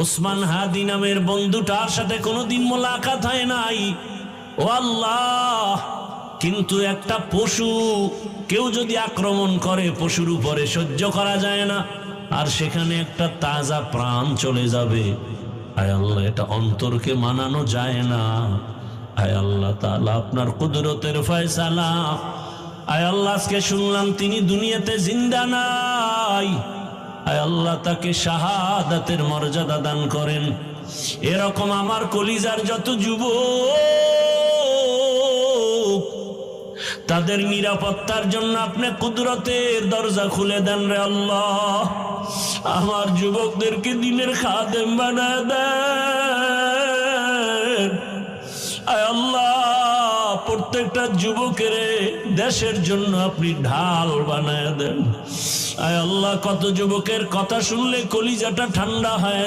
ওসমান হাদি নামের বন্ধুটার সাথে কোনোদিন মোলাকাত হয় নাই। ও আল্লাহ, কিন্তু একটা পশু কেউ যদি আক্রমণ করে পশুর উপরে সহ্য করা যায় না, আর সেখানে একটা তাজা প্রাণ চলে যাবে। আয় আল্লাহ, এটা অন্তরকে মানানো যায় না। আয় আল্লাহ তাআলা, আপনার কুদরতের ফয়সালা। আয় আল্লাহ, আজকে শুনলাম তিনি দুনিয়াতে জিন্দা নাই। আয় আল্লাহ, তাকে শাহাদাতের মর্যাদা দান করেন। এরকম আমার কলিজার যত যুবক, তাদের নিরাপত্তার জন্য আপনি কুদরতের দরজা খুলে দেন রে আল্লাহ। আমার যুবকদেরকে দিনের খাদেম বানায় দেন। আয় আল্লাহ, প্রত্যেকটা যুবকের দেশের জন্য আপনি ঢাল বানায় দেন। আয় আল্লাহ, কত যুবকের কথা শুনলে কলিজাটা ঠান্ডা হয়।